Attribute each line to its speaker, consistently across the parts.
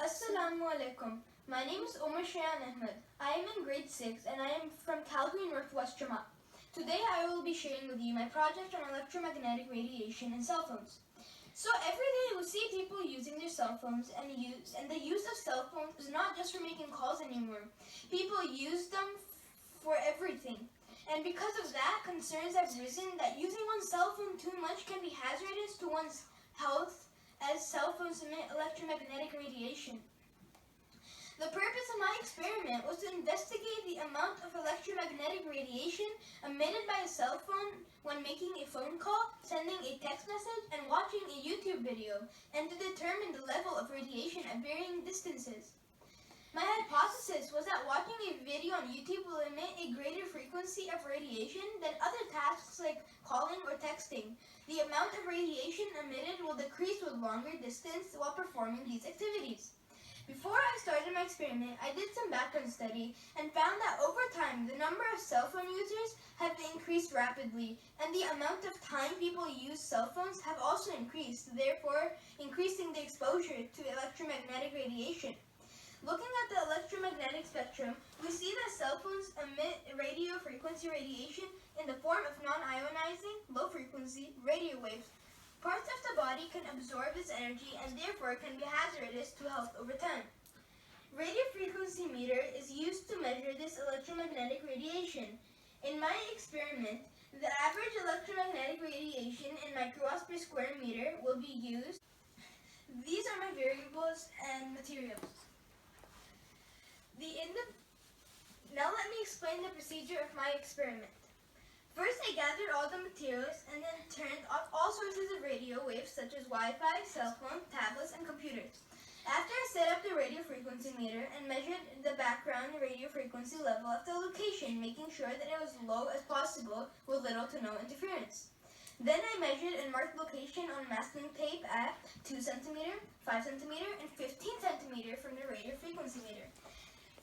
Speaker 1: Assalamu alaikum. My name is Omer Shayyan Ahmad. I am in grade 6 and I am from Calgary, Northwest Jamaica. Today I will be sharing with you my project on electromagnetic radiation in cell phones. So every day we see people using their cell phones and the use of cell phones is not just for making calls anymore. People use them for everything. And because of that, concerns have risen that using one's cell phone too much can be hazardous to one's health, as cell phones emit electromagnetic radiation. The purpose of my experiment was to investigate the amount of electromagnetic radiation emitted by a cell phone when making a phone call, sending a text message, and watching a YouTube video, and to determine the level of radiation at varying distances. My hypothesis was that watching a video on YouTube will emit a greater frequency of radiation than other tasks like calling or texting. The amount of radiation emitted will decrease with longer distance while performing these activities. Before I started my experiment, I did some background study and found that over time, the number of cell phone users have increased rapidly, and the amount of time people use cell phones have also increased, therefore increasing the exposure to electromagnetic radiation. Looking at the electromagnetic spectrum, we see that cell phones emit radio frequency radiation in the form of non-ionizing, low-frequency radio waves. Parts of the body can absorb this energy and therefore can be hazardous to health over time. Radio frequency meter is used to measure this electromagnetic radiation. In my experiment, the average electromagnetic radiation in microwatts per square meter will be used. These are my variables and materials. Now let me explain the procedure of my experiment. First, I gathered all the materials and then turned off all sources of radio waves such as Wi-Fi, cell phone, tablets, and computers. After I set up the radio frequency meter and measured the background radio frequency level of the location, making sure that it was low as possible with little to no interference. Then I measured and marked location on masking tape at 2 cm, 5 cm, and 15 cm from the radio frequency meter.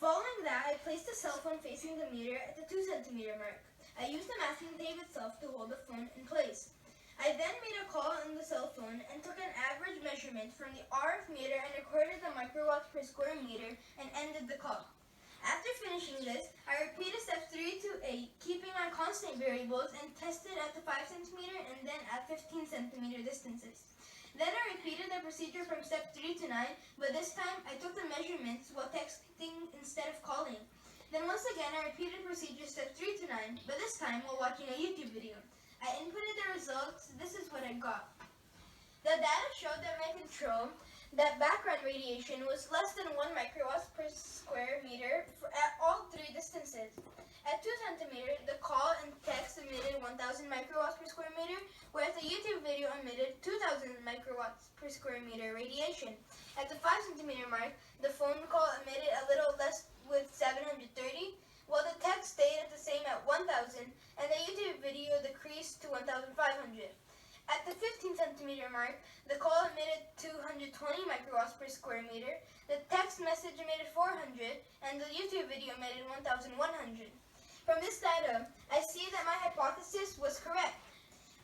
Speaker 1: Following that, I placed the cell phone facing the meter at the 2 cm mark. I used the masking tape itself to hold the phone in place. I then made a call on the cell phone and took an average measurement from the RF meter and recorded the microwatts per square meter and ended the call. After finishing this, I repeated steps 3 to 8, keeping my constant variables and tested at the 5 cm and then at 15 cm distances. Then I repeated the procedure from step 3 to 9, but this time I took the measurements while texting instead of calling. Then once again I repeated procedure step 3 to 9, but this time while watching a YouTube video. I inputted the results. This is what I got. The data showed that my control, that background radiation was less than 1 microwatts per square meter at all 3 distances. At 2 cm, the call and text emitted 1000 microwatts per square meter, whereas the YouTube video emitted 2000 microwatts per square meter radiation. At the 5 cm mark, the phone call emitted a little less with 730, while the text stayed at the same at 1000, and the YouTube video decreased to 1500. At the 15 cm mark, the call emitted 220 microwatts per square meter, the text message emitted 400, and the YouTube video emitted 1100. From this data, I see that my hypothesis was correct.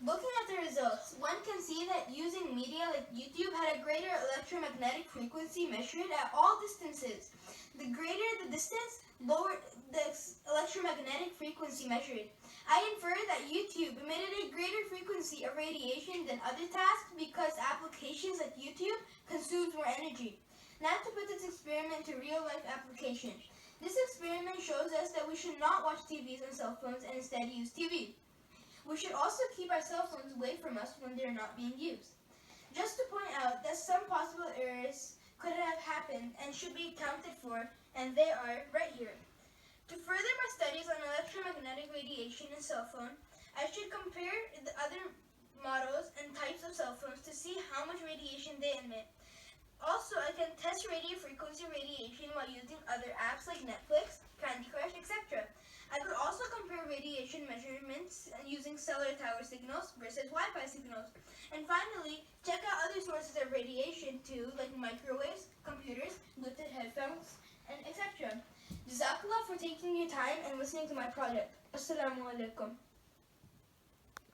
Speaker 1: Looking at the results, one can see that using media like YouTube had a greater electromagnetic frequency measured at all distances. The greater the distance, lower the electromagnetic frequency measured. I inferred that YouTube emitted a greater frequency of radiation than other tasks because applications like YouTube consumed more energy. Now to put this experiment to real-life application. This experiment shows us that we should not watch TVs and cell phones and instead use TV. We should also keep our cell phones away from us when they're not being used. Just to point out that some possible errors could have happened and should be accounted for, and they are right here. To further my studies on electromagnetic radiation in cell phone, I should compare the other models and types of cell phones to see how much radiation they emit. Also, I can test radio frequency radiation while using other apps like Netflix, Candy Crush, etc. I could also compare radiation measurements using cellular tower signals versus Wi-Fi signals. And finally, check out other sources of radiation too, like microwaves, computers, Bluetooth headphones, and etc. Jazakallah for taking your time and listening to my project. Assalamu alaikum.